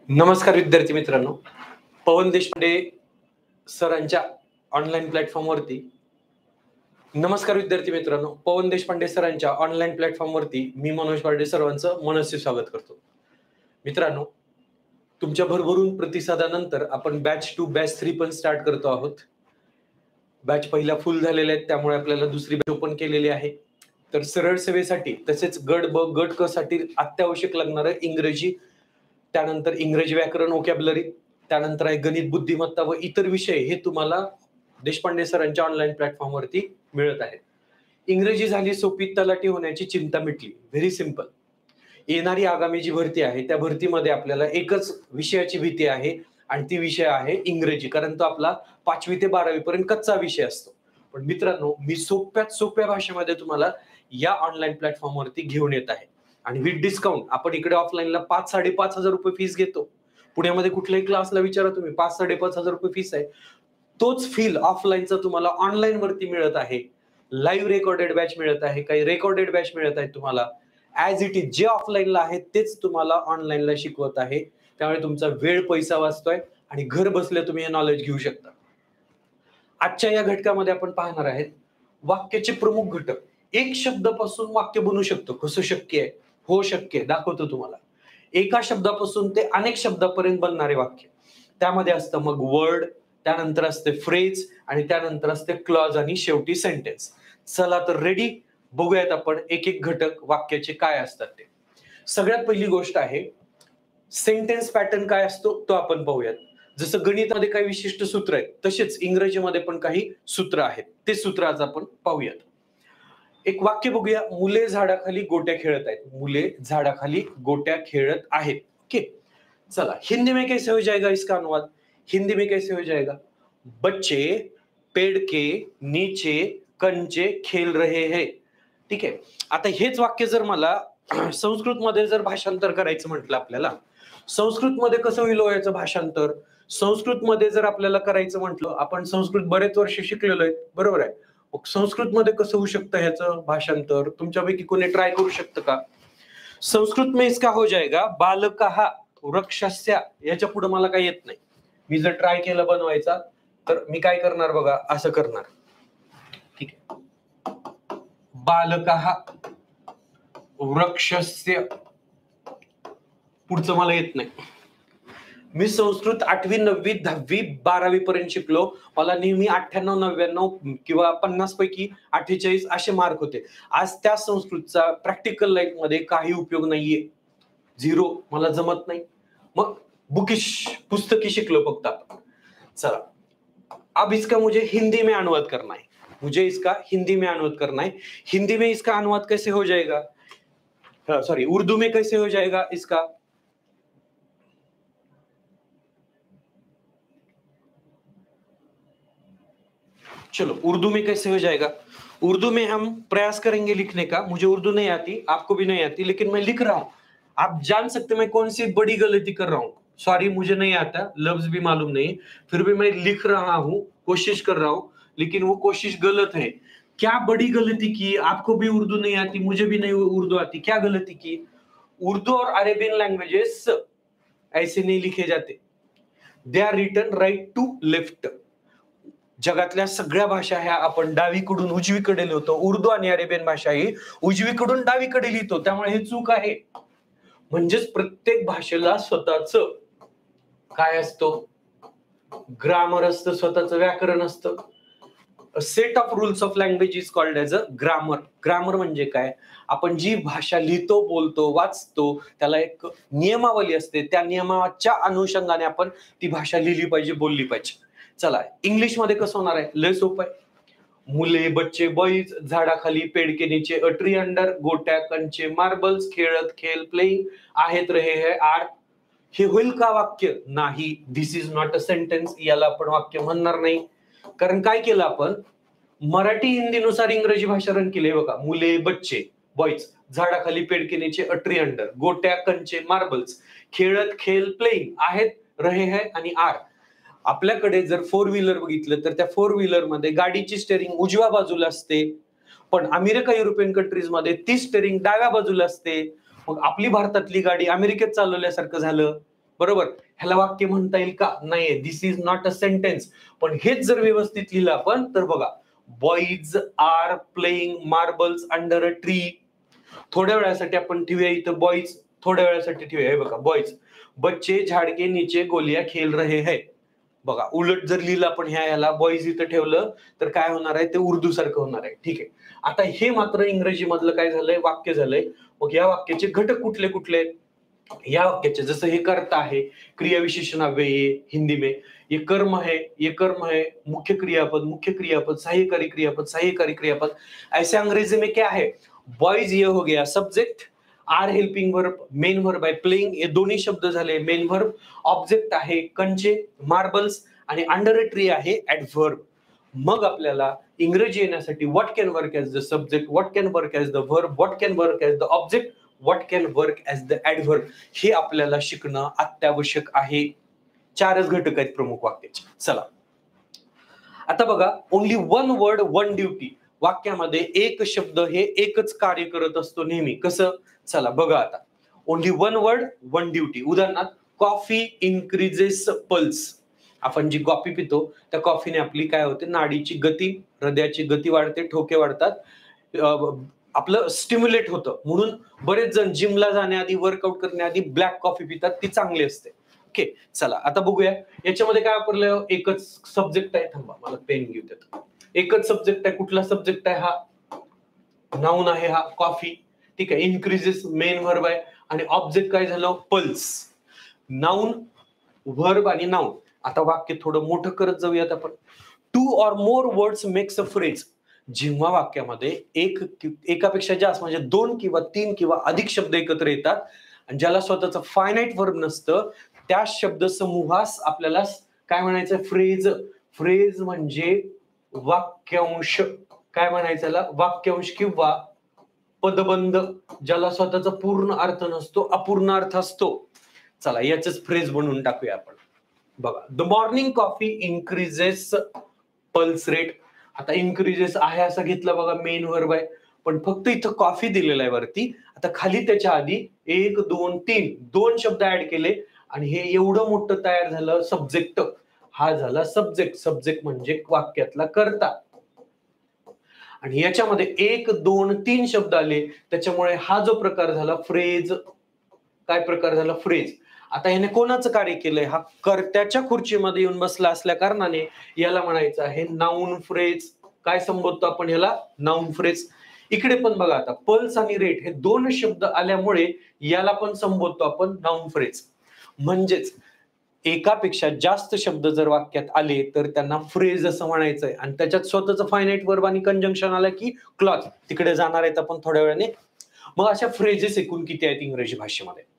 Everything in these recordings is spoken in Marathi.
नमस्कार विद्यार्थी मित्रांनो. पवन देशपांडे सरांच्या ऑनलाईन प्लॅटफॉर्मवरती नमस्कार विद्यार्थी मित्रांनो. पवन देशपांडे सरांच्या ऑनलाईन प्लॅटफॉर्मवरती मी मनोज पांडे सर्वांचं मनस्वी स्वागत करतो. मित्रांनो, तुमच्या भरभरून प्रतिसादानंतर आपण बॅच 2 बॅच 3 पण स्टार्ट करतो आहोत. बॅच पहिल्या फुल झालेल्या आहेत, त्यामुळे आपल्याला दुसरी बॅच ओपन केलेली आहे. तर सरळ सेवेसाठी तसेच गट ब गट क साठी अत्यावश्यक लागणारं इंग्रजी, त्यानंतर इंग्रजी व्याकरण वोकॅब्युलरी, त्यानंतर आहे गणित बुद्धिमत्ता व इतर विषय हे तुम्हाला देशपांडे सरांच्या ऑनलाईन प्लॅटफॉर्मवरती मिळत आहेत. इंग्रजी झाली सोपी, तलाठी होण्याची चिंता मिटली. Very simple. येणारी आगामी जी भरती आहे त्या भरतीमध्ये आपल्याला एकच विषयाची भीती आहे आणि ती विषय आहे इंग्रजी, कारण तो आपला 5वी ते 12वी पर्यंत कच्चा विषय असतो. पण मित्रांनो, मी सोप्यात सोप्या भाषेमध्ये तुम्हाला या ऑनलाईन प्लॅटफॉर्मवरती घेऊन येत आहे आणि विथ डिस्काउंट. आपण इकडे ऑफलाईनला 5-5.5 हजार रुपये फीस घेतो. पुण्यामध्ये कुठल्याही क्लासला विचारा तुम्ही, 5-5.5 हजार रुपये फीस आहे. तोच फील ऑफलाईनचा तुम्हाला ऑनलाईन वरती मिळत आहे. लाईव्ह रेकॉर्डेड बॅच मिळत आहे, काही रेकॉर्डेड बॅच मिळत आहे तुम्हाला. ऍज इट इज जे ऑफलाईनला आहे तेच तुम्हाला ऑनलाईनला शिकवत आहे. त्यामुळे तुमचा वेळ पैसा वाचतोय आणि घर बसल्या तुम्ही हे नॉलेज घेऊ शकता. आजच्या या घटकामध्ये आपण पाहणार आहेत वाक्याचे प्रमुख घटक. एक शब्दापासून वाक्य बनू शकतं. कसं शक्य आहे? हो शक्य आहे, दाखवतो तुम्हाला. एका शब्दापासून ते अनेक शब्दापर्यंत बनणारे वाक्य. त्यामध्ये असतं मग वर्ड, त्यानंतर असते फ्रेज आणि त्यानंतर असते क्लॉज आणि शेवटी सेंटेन्स. चला तर रेडी, बघूयात आपण एक एक घटक वाक्याचे काय असतात ते. सगळ्यात पहिली गोष्ट आहे सेंटेन्स पॅटर्न काय असतो तो आपण पाहूयात. जसं गणितामध्ये काही विशिष्ट सूत्र आहेत, तसेच इंग्रजीमध्ये पण काही सूत्र आहेत. ते सूत्र आज आपण पाहूयात. एक वाक्य बघूया. मुले झाडाखाली गोट्या खेळत आहेत. मुले झाडाखाली गोट्या खेळत आहेत. ओके, चला हिंदी में कैसे हो जाएगा इसका अनुवाद? हिंदी में कैसे हो जाएगा? बच्चे पेड़ के नीचे कंचे खेल रहे हैं. ठीक आहे. आता हेच वाक्य जर मला संस्कृत मध्ये जर भाषांतर करायचं म्हटलं आपल्याला, संस्कृत मध्ये कसं होईल याचं भाषांतर? संस्कृत मध्ये जर आपल्याला करायचं म्हटलं, आपण संस्कृत बरेच वर्ष शिकलेलो आहे, बरोबर आहे. संस्कृत मध्ये कसं होऊ शकतं ह्याचं भाषांतर? तुमच्यापैकी कोणी ट्राय करू शकतं का? संस्कृत में इसका हो जाएगा बालकः वृक्षस्य. याच्या पुढे मला काही येत नाही. मी जर ट्राय केलं बनवायचा तर मी काय करणार बघा, असं करणार. ठीक आहे. बालकः वृक्षस्य. पुढचं मला येत नाही. मी संस्कृत 8वी 9वी 10वी 12वी पर्यंत शिकलो. मला नेहमी 98 99 किंवा 50 पैकी 48 असे मार्क होते. आज त्या संस्कृतचा प्रॅक्टिकल लाईफ मध्ये काही उपयोग नाहीये. 0. मला जमत नाही. मग बुकिश पुस्तकी शिकलो फक्त आपण. चला, अब इसका मुझे हिंदी में अनुवाद करना है. मुझे इसका हिंदी में अनुवाद करना है. हिंदी में इसका अनुवाद कैसे हो जाएगा? सॉरी, उर्दू में कैसे हो जाएगा इसका? चलो, उर्दू में कैसे हो जाएगा? उर्दू में हम प्रयास करेंगे लिखने का. मुझे उर्दू नहीं आती, आपको भी नहीं आती, लेकिन मैं लिख रहा हूं. आप जान सकते मैं कौन सी बड़ी गलती कर रहा हूं. सॉरी, मुझे नहीं आता, लफ्ज भी मालूम नहीं, फिर भी मैं लिख रहा हूं, कोशिश कर रहा हूं, लेकिन वो कोशिश गलत है. क्या बड़ी गलती की? आपको भी उर्दू नहीं आती, मुझे भी नहीं उर्दू आती. क्या गलती की? उर्दू और अरेबियन लैंग्वेजेस ऐसे नहीं लिखे जाते. They are written right to left. जगातल्या सगळ्या भाषा ह्या आपण डावीकडून उजवीकडे लिहितो. उर्दू आणि अरेबियन भाषा ही उजवीकडून डावीकडे लिहितो. त्यामुळे हे चूक आहे. म्हणजेच प्रत्येक भाषेला स्वतःच काय असतो? ग्रामर असतं, स्वतःच व्याकरण असतं. Set of rules of language is called as a grammar. Grammar म्हणजे काय? आपण जी भाषा लिहितो, बोलतो, वाचतो, त्याला एक नियमावली असते. त्या नियमाच्या अनुषंगाने आपण ती भाषा लिहिली पाहिजे, बोलली पाहिजे. चला, इंग्लिश मध्ये कसं होणार आहे? लय सोपं आहे. मुले, बच्चे, बॉईज झाडाखाली, पेड़ के नीचे, अ ट्री अंडर, गोट्या, कंचे, मार्बल्स, खेळत, खेळ, प्लेइंग, आहेत, रहे है, आर. हे होईल का वाक्य? नाही. दिस इज नॉट अ सेंटेन्स. याला आपण वाक्य म्हणणार नाही. कारण काय केलं आपण? मराठी हिंदीनुसार इंग्रजी भाषांतर केले बघा. मुले, बच्चे, बॉईज झाडाखाली, पेड़ के नीचे, अ ट्री अंडर, गोट्या, कंचे, मार्बल्स, खेळत, खेळ, प्लेइंग, आहेत, रहे है आणि आर. आपल्याकडे जर 4 व्हीलर बघितलं तर त्या 4 व्हीलर मध्ये गाडीची स्टेअरिंग उजव्या बाजूला असते, पण अमेरिका युरोपियन कंट्रीज मध्ये ती स्टेअरिंग डाव्या बाजूला असते. मग आपली भारतातली गाडी अमेरिकेत चालवल्यासारखं झालं, बरोबर. ह्याला वाक्य म्हणता येईल का? नाहीये. This is not a sentence. पण हेच जर व्यवस्थित लिहिलं आपण तर बघा, boys are playing marbles under a tree. थोड्या वेळासाठी आपण ठेवूया इथं बॉईज, थोड्या वेळासाठी ठेवूया. हे बघा, बॉईज, बच्चे झाड के नीचे गोलियां खेल रहे हैं. बघा, उलट जर लिहिलं आपण ह्याला बॉईज इथं ठेवलं तर काय होणार आहे, ते उर्दू सारखं होणार आहे. ठीक आहे. आता हे मात्र इंग्रजी मधलं काय झालंय, वाक्य झालंय. मग या वाक्याचे घटक कुठले कुठले आहेत? या वाक्याचे जसं हे कर्ता आहे, क्रिया विशेषण अव्ययी है हिंदी में, ये कर्म है, ये कर्म है, मुख्य क्रियापद, सहायकारी क्रियापद. ऐसे अंग्रेजी में क्या है, बॉयज ये हो गया subject, are helping verb, main verb आहे प्लेइंग, हे दोन्ही शब्द झाले मेन वर्ब. ऑब्जेक्ट आहे कंचे, मार्बल्स, आणि अंडर अ ट्री आहे ऍडव्हर्ब. मग आपल्याला इंग्रजी येण्यासाठी what can work as the subject, what can work as the verb, what can work as the object, what can work as the adverb, हे आपल्याला शिकणं अत्यावश्यक आहे. 4च घटक आहेत प्रमुख वाक्याचे. चला आता बघा, only one word one duty. वाक्यामध्ये एक शब्द हे एकच कार्य करत असतो नेहमी. कसं? चला बघा आता. Only one word one duty. उदाहरणार्थ, कॉफी इन्क्रीजेस पल्स. आपण जी कॉफी पितो त्या कॉफीने आपली काय होते, नाडीची गती, हृदयाची गती वाढते, ठोके वाढतात, आपलं स्टिम्युलेट होतं. म्हणून बरेच जण जिमला जाण्याआधी, वर्कआउट करण्याआधी ब्लॅक कॉफी पितात, ती चांगली असते. ओके. चला आता बघूया याच्यामध्ये काय वापरलं. एकच सब्जेक्ट आहे. थांबा, मला पेन घेऊ देत. एकच सब्जेक्ट आहे. कुठला सब्जेक्ट आहे हा? नाउन आहे हा, कॉफी. ठीक आहे. इन्क्रीजेस मेन व्हर्ब आहे, आणि ऑब्जेक्ट काय झालं, पल्स. नाउन, व्हर्ब आणि नाउन. आता वाक्य थोडं मोठं करत जाऊयात आपण. 2 or more words makes a phrase. जेव्हा वाक्यामध्ये एकापेक्षा जास्त म्हणजे 2 किंवा 3 किंवा अधिक शब्द एकत्र येतात आणि ज्याला स्वतःचं फायनाइट वर्ब नसतं, त्या शब्द समूहास आपल्याला काय म्हणायचं, फ्रेज. फ्रेज म्हणजे वाक्यांश. काय म्हणायचं, वाक्यांश किंवा पदबंध, ज्याला स्वतःचा पूर्ण अर्थ नसतो, अपूर्ण अर्थ असतो. चला याच फ्रेज बनवून टाकूया आपण. बघा, the morning coffee increases pulse rate. आता इन्क्रीजेस आहे असं घेतलं बघा, मेन वर्ब आहे, पण फक्त इथं कॉफी दिलेला आहे वरती. आता खाली त्याच्या आधी 1 2 3 दोन शब्द ऍड केले आणि हे एवढं मोठं तयार झालं सब्जेक्ट. हा झाला सब्जेक्ट. सब्जेक्ट म्हणजे वाक्यातला कर्ता. आणि याच्यामध्ये 1 2 3 शब्द आले, त्याच्यामुळे हा जो प्रकार झाला फ्रेज. काय प्रकार झाला, फ्रेज. आता याने कोणाचं कार्य केलंय, हा कर्त्याच्या खुर्चीमध्ये येऊन बसला असल्या कारणाने याला म्हणायचं आहे नाउन फ्रेज. काय संबोधतो आपण याला, नाउन फ्रेज. इकडे पण बघा, आता पल्स आणि रेट हे दोन शब्द आल्यामुळे याला पण संबोधतो आपण नाउन फ्रेज. म्हणजेच एकापेक्षा जास्त शब्द जर वाक्यात आले तर त्यांना फ्रेज असं म्हणायचंय, आणि त्याच्यात स्वतःचं फायनाइट वर्ब आणि कंजंक्शन आलं की क्लॉज. तिकडे जाणार आहेत आपण थोड्या वेळाने. मग अशा फ्रेजेस एकूण किती आहेत इंग्रजी भाषेमध्ये?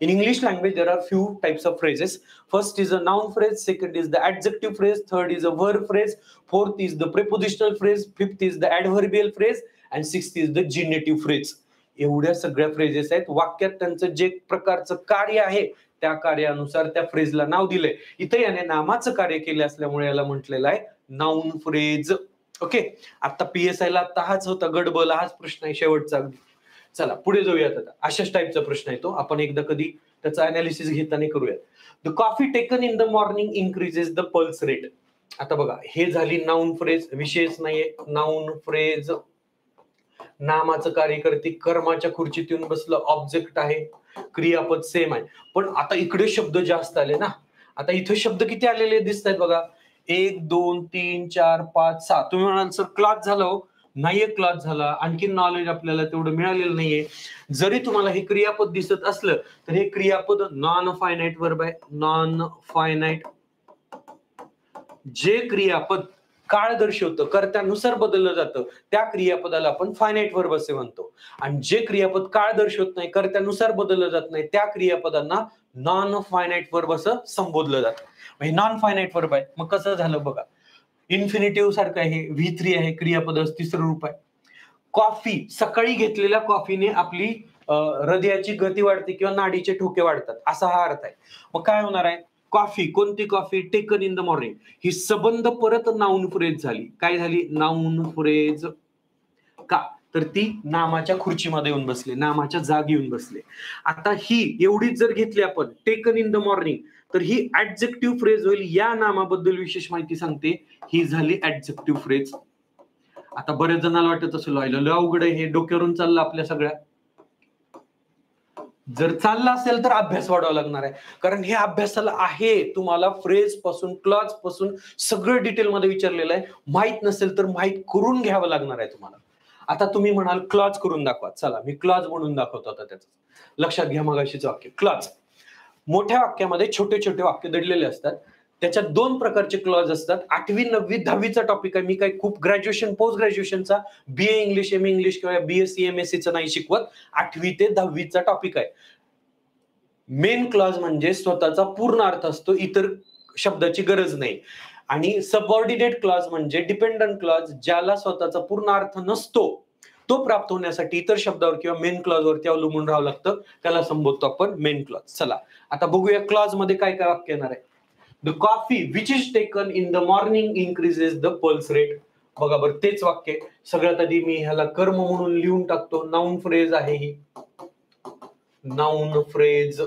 In English language, there are few types of phrases. First is a noun phrase, second is the adjective phrase, third is a verb phrase, fourth is the prepositional phrase, fifth is the adverbial phrase, and sixth is the genitive phrase. एवढ्या सगळ्या फ्रेजेस आहेत. वाक्यात त्यांचं जे प्रकारचं कार्य आहे त्या कार्यानुसार त्या फ्रेजला नाव दिलंय. इथे याने नामाचं कार्य केले असल्यामुळे याला म्हटलेलं आहे नाउन फ्रेज. ओके. आता PSI ला आता हाच होता गडबल, हाच प्रश्न आहे शेवटचा. चला पुढे जाऊयात. आता अशाच टाईपचा प्रश्न येतो, आपण एकदा कधी त्याचा अनालिसिस घेताना करूयात. The coffee taken in the morning increases the pulse rate. आता बघा, हे झाली नाउन फ्रेज, विशेष नाहीये, नाउन फ्रेज. नामाचं कार्य करते, कर्माच्या खुर्चीत येऊन बसलं, ऑब्जेक्ट आहे, क्रियापद सेम आहे. पण आता इकडे शब्द जास्त आले ना. आता इथे शब्द किती आलेले दिसत आहेत बघा, 1 2 3 4 5 6. तुम्ही म्हणाल सर क्लास झालं, नाहीये क्लास झाला, आणखी नॉलेज आपल्याला तेवढं मिळालेलं नाहीये. जरी तुम्हाला हे क्रियापद दिसत असलं तर हे क्रियापद नॉन फायनाइट वर्ब आहे. Non finite. जे क्रियापद काळ दर्शवतं, कर्त्यानुसार बदललं जातं, त्या क्रियापदाला आपण फायनाइट वर्ब असे म्हणतो. आणि जे क्रियापद काळ दर्शवत नाही, कर्त्यानुसार बदललं जात नाही, त्या क्रियापदांना नॉन फायनाइट वर्ब असं संबोधलं जातं. म्हणजे नॉन फायनाइट वर्ब आहे. मग कसं झालं बघा, इन्फिनिटिव्ह सारखं आहे, V3 आहे, क्रियापद तिसरं रूप आहे. कॉफी, सकाळी घेतलेल्या कॉफीने आपली हृदयाची गती वाढते किंवा नाडीचे ठोके वाढतात, असा हा अर्थ आहे. मग काय होणार आहे, कॉफी, कोणती coffee, taken in the morning, ही संबंध परत नाउन फ्रेज झाली. काय झाली, नाउन फ्रेज. का, तर ती नामाच्या खुर्चीमध्ये येऊन बसले, नामाच्या जागी येऊन बसले. आता ही एवढीच जर घेतली आपण, टेकन इन द मॉर्निंग, तर ही ऍडजेक्टिव्ह फ्रेज होईल. या नामाबद्दल विशेष माहिती सांगते, ही झाली ऍडजेक्टिव्ह फ्रेज. आता बऱ्याच जणांना वाटत असेल लय अवघड आहे हे, डोक्यावरून चाललं आपल्या सगळ्या. जर चालला असेल तर अभ्यास वाढवावा लागणार आहे, कारण हे अभ्यासाला आहे. तुम्हाला फ्रेज पासून क्लॉज पासून सगळं डिटेलमध्ये विचारलेलं आहे. माहित नसेल तर माहित करून घ्यावं लागणार आहे तुम्हाला. आता तुम्ही म्हणाल क्लॉज करून दाखवा, चला मी क्लॉज म्हणून दाखवतो. आता त्याचं लक्षात घ्या, मगाशीचं वाक्य क्लॉज. मोठ्या वाक्यामध्ये छोटे छोटे वाक्य दडलेले असतात. त्याच्यात दोन प्रकारचे क्लॉज असतात. 8वी 9वी 10वीचा टॉपिक आहे. मी काही खूप ग्रॅज्युएशन पोस्ट ग्रॅज्युएशनचा BA इंग्लिश MA इंग्लिश किंवा BSc MSc चं नाही शिकवत. 8वी ते 10वीचा टॉपिक आहे. मेन क्लॉज म्हणजे स्वतःचा पूर्ण अर्थ असतो, इतर शब्दाची गरज नाही. आणि सबऑर्डिनेट क्लॉज म्हणजे डिपेंडंट क्लॉज, ज्याला स्वतःचा पूर्ण अर्थ नसतो, तो प्राप्त होण्यासाठी इतर शब्दावर किंवा मेन क्लॉज वरती अवलंबून राहावं लागतं. त्याला संबोधतो आपण मेन क्लॉज. चला आता बघूया क्लॉज मध्ये काय काय वाक्य येणार आहे. The coffee which is taken in the morning increases the pulse rate. बघा बरं, तेच वाक्य. सगळ्यात आधी मी ह्याला कर्म म्हणून लिहून टाकतो. नाउन फ्रेज आहे ही, नाउन फ्रेज.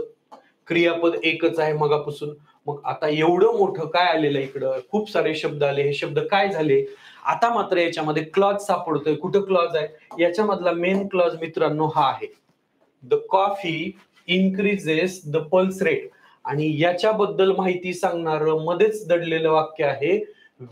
क्रियापद एकच आहे मगापासून. मग आता एवढं मोठं काय आलेलं इकडं, खूप सारे शब्द आले. हे शब्द काय झाले, आता मात्र याच्यामध्ये क्लॉज सापडतोय. कुठं क्लॉज आहे, याच्यामधला मेन क्लॉज मित्रांनो हा आहे, the coffee increases the pulse rate. आणि याच्याबद्दल माहिती सांगणारं मध्येच दडलेलं वाक्य आहे,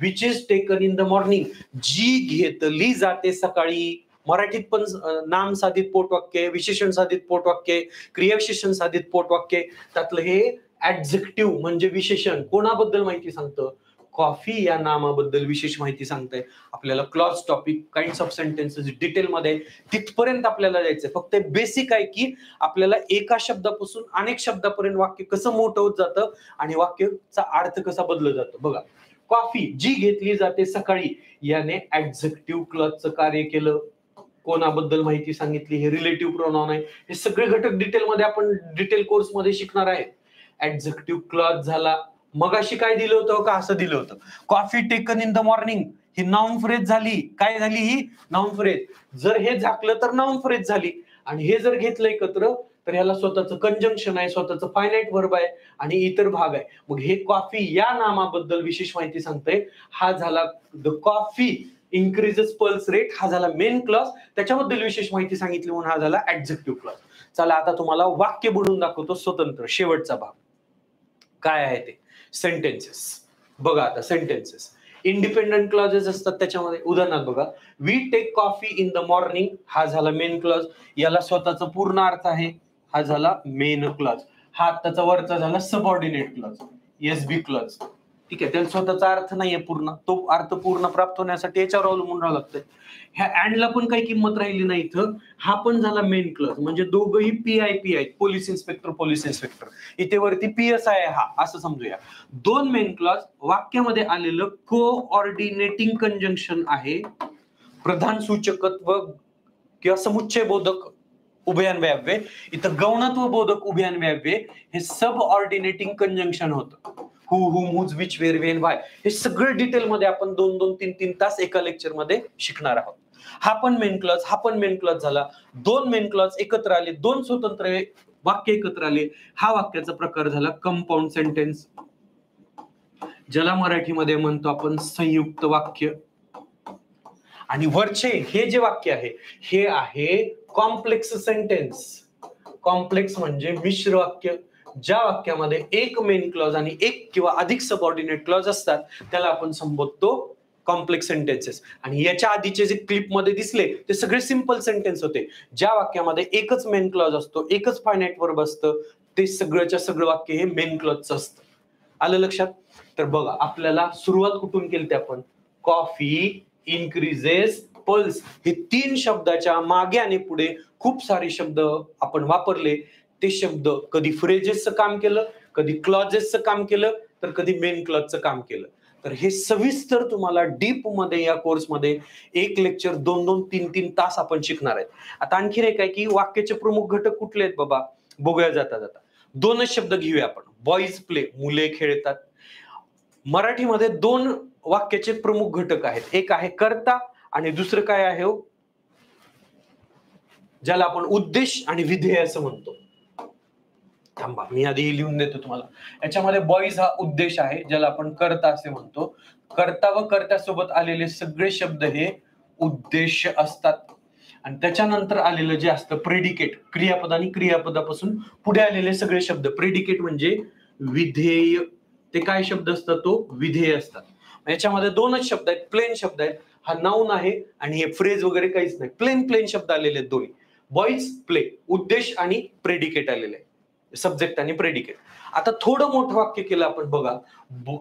which is taken in the morning, जी घेतली जाते सकाळी. मराठीत पण नाम साधित पोटवाक्य, विशेषण साधित पोटवाक्य, क्रियाविशेषण साधित पोटवाक्य. त्यातलं हे ऍडजेक्टिव्ह म्हणजे विशेषण कोणाबद्दल माहिती सांगतं, कॉफी या नामाबद्दल विशेष माहिती सांगतंय आपल्याला. Clause topic, kinds of sentences डिटेलमध्ये तिथपर्यंत आपल्याला जायचंय. फक्त बेसिक आहे की आपल्याला एका शब्दापासून अनेक शब्दापर्यंत वाक्य कसं मोठं होत जातं आणि वाक्याचा अर्थ कसा बदलत जातो. बघा, कॉफी जी घेतली जाते सकाळी, याने ऍडजेक्टिव्ह क्लॉजचं कार्य केलं. कोणाबद्दल माहिती सांगितली, हे रिलेटिव्ह प्रोनाउन आहे. हे सगळे घटक डिटेलमध्ये आपण डिटेल कोर्स मध्ये शिकणार आहे. ऍडजेक्टिव्ह क्लॉज झाला. मगाशी काय दिलं होतं का, असं दिलं होतं, coffee taken in the morning, he noun phrase झाली. काय झाली ही, नाउन फ्रेज. जर हे झाकलं तर नाउन फ्रेज झाली. आणि हे जर घेतलं एकत्र तर ह्याला स्वतःचं कंजंक्शन आहे, स्वतःचं फायनाइट वर्ब आहे आणि इतर भाग आहे. मग हे कॉफी या नामाबद्दल विशेष माहिती सांगतंय. हा झाला the coffee increases pulse rate, हा झाला मेन क्लॉज. त्याच्याबद्दल विशेष माहिती सांगितली म्हणून हा झाला ऍडजेक्टिव्ह क्लॉज. चला आता तुम्हाला वाक्य बनवून दाखवतो स्वतंत्र. शेवटचा भाग काय आहे ते, सेंटेन्सेस. बघा आता सेंटेन्सेस इंडिपेंडंट क्लॉजेस असतात त्याच्यामध्ये. उदाहरणार्थ बघा, we take coffee in the morning, हा झाला मेन क्लॉज. याला स्वतःचा पूर्ण अर्थ आहे, हा झाला मेन क्लॉज. हा त्याचा वरचा झाला सबऑर्डिनेट क्लॉज, SB क्लॉज. ठीक आहे, त्याला स्वतःचा अर्थ नाहीये पूर्ण, तो अर्थ पूर्ण प्राप्त होण्यासाठी याच्यावर अवलंबून राहावं लागतंय. ह्या अँडला पण काही किंमत राहिली नाही इथं. हा पण झाला मेन क्लॉज, म्हणजे दोघंही PIP आहेत, पोलीस इन्स्पेक्टर पोलीस इन्स्पेक्टर. इथे वरती PSI आहे हा, असं समजूया. दोन मेन क्लॉज. वाक्यामध्ये आलेलं कोऑर्डिनेटिंग कंजंक्शन आहे, प्रधान सूचकत्व किंवा समुच्चय बोधक उभयान्वयाव्य. इथं गौणत्व बोधक उभयान्वयाव्य हे सब ऑर्डिनेटिंग कंजंक्शन होतं. Who, whom, whose, which, where, when, why. हे सगळं डिटेलमध्ये आपण 2-2, 3-3 तास एका लेक्चर मध्ये शिकणार आहोत. हा पण मेन क्लॉज, हा पण मेन क्लॉज झाला. दोन मेन क्लॉज एकत्र आले, दोन स्वतंत्र वाक्य एकत्र आले. हा वाक्याचा प्रकार झाला कंपाऊंड सेंटेन्स, ज्याला मराठीमध्ये म्हणतो आपण संयुक्त वाक्य. आणि वरचे हे जे वाक्य आहे हे आहे कॉम्प्लेक्स सेंटेन्स. कॉम्प्लेक्स म्हणजे मिश्र वाक्य. ज्या वाक्यामध्ये एक मेन क्लॉज आणि एक किंवा अधिक सबऑर्डिनेट क्लॉज असतात त्याला आपण संबोधतो कॉम्प्लेक्स सेंटेन्सेस. आणि याच्या आधीचे जे क्लिप मध्ये दिसले ते सगळे सिंपल सेंटेन्स होते. ज्या वाक्यामध्ये एकच मेन क्लॉज असतो, एकच फायनाइट वर्ब असतं, ते सगळंच्या सगळं वाक्य हे मेन क्लॉजचं असतं. आलं लक्षात? तर बघा, आपल्याला सुरुवात कुठून केली आपण, कॉफी इन्क्रीजेस पल्स. हे 3 शब्दाच्या मागे आणि पुढे खूप सारे शब्द आपण वापरले. ते शब्द कधी फ्रेजेसचं काम केलं, कधी क्लॉजेसचं काम केलं, तर कधी मेन क्लॉजचं काम केलं. तर हे सविस्तर तुम्हाला डीप मध्ये या कोर्समध्ये एक लेक्चर 2-2, 3-3 तास आपण शिकणार आहेत. आता आणखीन एक आहे की वाक्याचे प्रमुख घटक कुठले आहेत बाबा, बघूया जाता जाता. 2च शब्द घेऊया आपण, बॉईज प्ले, मुले खेळतात. मराठीमध्ये 2 वाक्याचे प्रमुख घटक आहेत. एक आहे कर्ता आणि दुसरं काय आहे, ज्याला आपण उद्देश आणि विधेय असं म्हणतो. थांबा, मी आधी लिहून देतो तुम्हाला. याच्यामध्ये बॉईज हा उद्देश आहे, ज्याला आपण कर्ता असे म्हणतो. कर्ता व कर्त्यासोबत आलेले सगळे शब्द हे उद्देश असतात. आणि त्याच्यानंतर आलेलं जे असतं प्रेडिकेट, क्रियापद आणि क्रियापदापासून पुढे आलेले सगळे शब्द, प्रेडिकेट म्हणजे विधेय, ते काय शब्द असतात, तो विधेय असतात. याच्यामध्ये दोनच शब्द आहेत, प्लेन शब्द आहेत. हा नाऊन आहे आणि हे फ्रेज वगैरे काहीच नाही, प्लेन शब्द आलेले आहेत दोन्ही. बॉईज प्ले, उद्देश आणि प्रेडिकेट आलेले आहे, सब्जेक्ट आणि प्रेडिकेट. आता थोडं मोठं वाक्य केलं आपण बघा,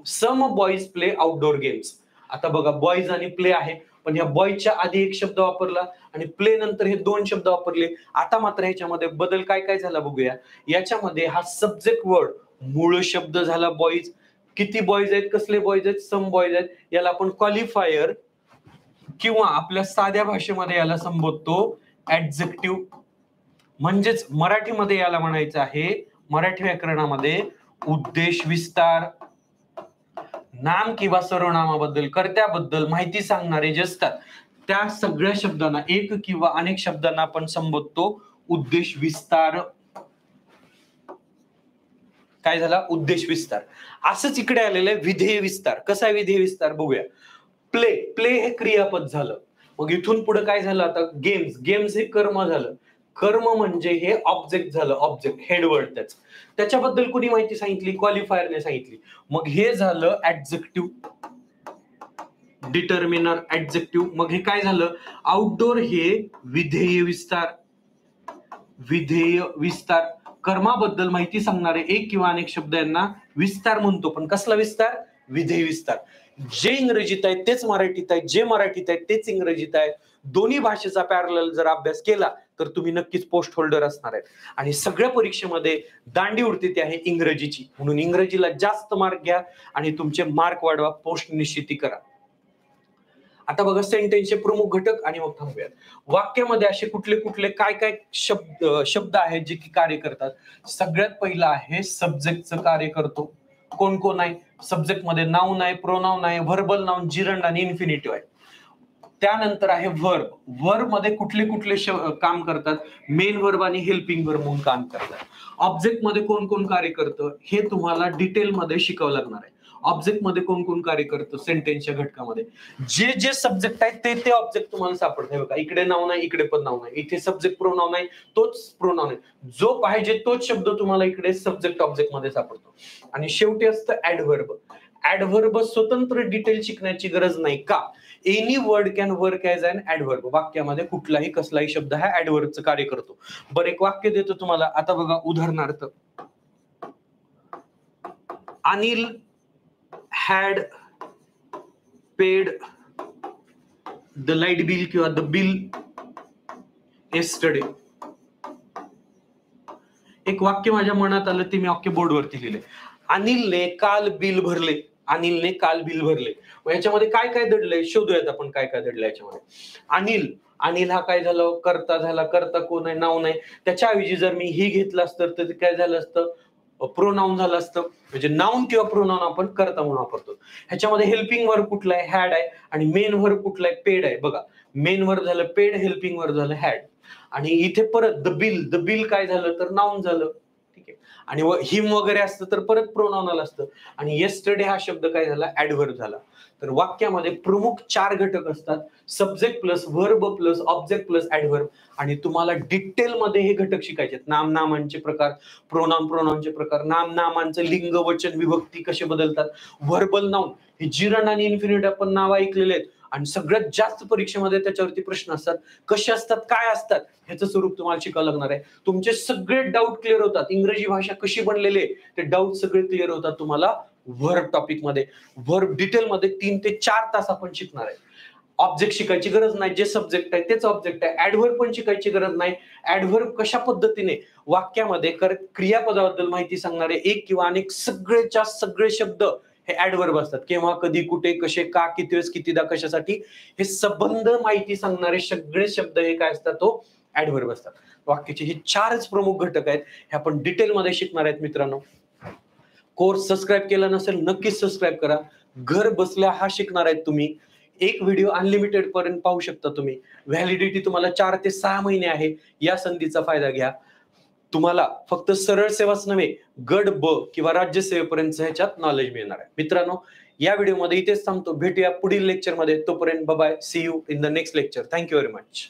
सम बॉईज प्ले आउटडोर गेम्स. आता बघा, बॉईज आणि प्ले आहे, पण या बॉयच्या आधी एक शब्द वापरला आणि प्ले नंतर हे दोन शब्द वापरले. आता मात्र ह्याच्यामध्ये बदल काय काय झाला बघूया. याच्यामध्ये हा सब्जेक्ट वर्ड मूळ शब्द झाला बॉईज. किती बॉईज आहेत, कसले बॉईज आहेत, सम बॉईज आहेत. याला आपण क्वालिफायर किंवा आपल्या साध्या भाषेमध्ये याला संबोधतो ऍडजेक्टिव्ह. म्हणजेच मराठीमध्ये याला म्हणायचं आहे, मराठी व्याकरणामध्ये उद्देश विस्तार. नाम किंवा सर्वनामाबद्दल, कर्त्याबद्दल माहिती सांगणारे जे असतात त्या सगळ्या शब्दांना, एक किंवा अनेक शब्दांना आपण संबोधतो उद्देश विस्तार. काय झाला, उद्देश विस्तार. असंच इकडे आलेलं आहे विधेय विस्तार. कसा आहे विधेय विस्तार बघूया. प्ले हे क्रियापद झालं. मग इथून पुढे काय झालं, आता गेम्स हे कर्म झालं. कर्म म्हणजे हे ऑब्जेक्ट झालं, ऑब्जेक्ट हेडवर्ड. त्याच्याबद्दल कोणी माहिती सांगितली, क्वालिफायरने सांगितली. मग हे झालं ऍडजेक्टिव्ह, डिटर्मिनर, ऍडजेक्टिव्ह. मग हे काय झालं, आउटडोर हे विधेय विस्तार. विधेय विस्तार, कर्माबद्दल माहिती सांगणारे एक किंवा अनेक शब्द यांना विस्तार म्हणतो. पण कसला विस्तार, विधेय विस्तार. जे इंग्रजीत आहेत तेच मराठीत आहेत, जे मराठीत आहेत तेच इंग्रजीत आहेत. दोन्ही भाषेचा पॅरलल जर अभ्यास केला तर तुम्ही नक्कीच पोस्ट होल्डर असणार आहेत. आणि सगळ्या परीक्षेमध्ये दांडी उडते ती आहे इंग्रजीची, म्हणून इंग्रजीला जास्त मार्क घ्या आणि तुमचे मार्क वाढवा, पोस्ट निश्चिती करा. आता बघा सेंटेन्सचे प्रमुख घटक आणि मग थांबूयात. वाक्यामध्ये असे कुठले कुठले काय काय शब्द आहेत जे की कार्य करतात. सगळ्यात पहिला आहे सब्जेक्टचं कार्य करतो. कोण कोण आहे सब्जेक्ट मध्ये, नाऊन आहे, प्रोनाऊन आहे, व्हर्बल नाऊन, जिरंड आणि इन्फिनिटिव्ह आहे. त्यानंतर आहे व्हर्ब. व्हर्ब मध्ये कुठले कुठले काम करतात, मेन व्हर्ब आणि हेल्पिंग व्हर्ब म्हणून काम करतात. ऑब्जेक्ट मध्ये कोण कोण कार्य करतं हे तुम्हाला डिटेल मध्ये शिकावं लागणार आहे. ऑब्जेक्ट मध्ये कोण कोण कार्य करतं सेंटेन्सच्या घटकामध्ये. जे जे सब्जेक्ट आहे ते ते ऑब्जेक्ट तुम्हाला सापडत आहे. बघा, इकडे नाऊन आहे, इकडे पण नाऊन आहे, इथे सब्जेक्ट प्रोनाऊन आहे, तोच प्रोनाऊन आहे. जो पाहिजे तोच शब्द तुम्हाला इकडे सब्जेक्ट ऑब्जेक्ट मध्ये सापडतो. आणि शेवटी असतं ऍडव्हर्ब. ऍडव्हर्ब स्वतंत्र डिटेल शिकण्याची गरज नाही. का, any word can work as an adverb. वाक्यामध्ये कुठलाही कसलाही शब्द हा ऍडव्हर्बचं कार्य करतो. बरं, एक वाक्य देतो तुम्हाला. आता बघा, उदाहरणार्थ, Anil had paid the light bill किंवा the bill yesterday. एक वाक्य माझ्या मनात आलं, ते मी वाक्य बोर्डवरती लिहिले. अनिलने काल बिल भरले. अनिलने काल बिल भरले. याच्यामध्ये काय काय दडलंय शोधूयात आपण, काय काय दडलंय याच्यामध्ये. अनिल हा काय झालं, कर्ता झाला. कर्ता कोण आहे, नाऊन आहे. त्याच्या ऐवजी जर मी ही घेतलं असतं तर ते काय झालं असतं, प्रोनाऊन झालं असतं. म्हणजे नाऊन किंवा प्रोनाऊन आपण कर्ता म्हणून वापरतो. ह्याच्यामध्ये हेल्पिंग वर्ब कुठला आहे, हॅड आहे. आणि मेन वर्ब कुठला आहे, पेड आहे. बघा, मेन वर्ब झालं पेड, हेल्पिंग वर्ब झालं हॅड. आणि इथे परत द बिल काय झालं तर नाऊन झालं. ठीक आहे. आणि हिम वगैरे असतं तर परत प्रोनाऊन आलं असतं. आणि येस्टरडे हा शब्द काय झाला, ऍडव्हर्ब झाला. तर वाक्यामध्ये प्रमुख 4 घटक असतात, subject plus verb plus object plus adverb. आणि तुम्हाला डिटेल मध्ये हे घटक शिकायचे. नामांचे प्रकार, प्रोनाऊनचे प्रकार, नामांचं लिंग वचन विभक्ती कसे बदलतात, व्हर्बल नाऊन हे जिरंड आणि इन्फिनिटिव्ह आपण नाव ऐकलेले आहेत. आणि सगळ्यात जास्त परीक्षेमध्ये त्याच्यावरती प्रश्न असतात, कसे असतात, काय असतात, ह्याचं स्वरूप तुम्हाला शिकावं लागणार आहे. तुमचे सगळे डाऊट क्लिअर होतात. इंग्रजी भाषा कशी बनलेली आहे ते डाऊट सगळे क्लिअर होतात तुम्हाला व्हर्ब टॉपिक मध्ये. व्हर्ब डिटेल मध्ये 3 ते 4 तास आपण शिकणार आहे. ऑब्जेक्ट शिकायची गरज नाही, जे सब्जेक्ट आहे तेच ऑब्जेक्ट आहे. ऍडव्हर्ब पण शिकायची गरज नाही. ऍडव्हर्ब कशा पद्धतीने वाक्यामध्ये क्रियापदाबद्दल माहिती सांगणारे एक किंवा अनेक सगळेच्या सगळे शब्द हे ऍडव्हर्ब असतात. केव्हा, कधी, कुठे, कसे, का, किती वेळेस, कितीदा, कशासाठी, हे संबंध माहिती सांगणारे सगळे शब्द हे काय असतात, तो ऍडव्हर्ब असतात. वाक्याचे हे 4च प्रमुख घटक आहेत, हे आपण डिटेलमध्ये शिकणार आहेत मित्रांनो. कोर्स सबस्क्राईब केला नसेल नक्कीच सबस्क्राईब करा. घर बसल्या हा शिकणार आहेत तुम्ही. एक व्हिडिओ अनलिमिटेड पर्यंत पाहू शकता तुम्ही. व्हॅलिडिटी तुम्हाला 4 ते 6 महिने आहे. या संधीचा फायदा घ्या. तुम्हाला फक्त सरळ सेवाच नव्हे, गट ब किंवा राज्यसेवेपर्यंत ह्याच्यात नॉलेज मिळणार आहे. मित्रांनो, या व्हिडिओमध्ये इथेच थांबतो. भेटूया पुढील लेक्चरमध्ये. तोपर्यंत bye bye. See you in the next lecture. Thank you very much.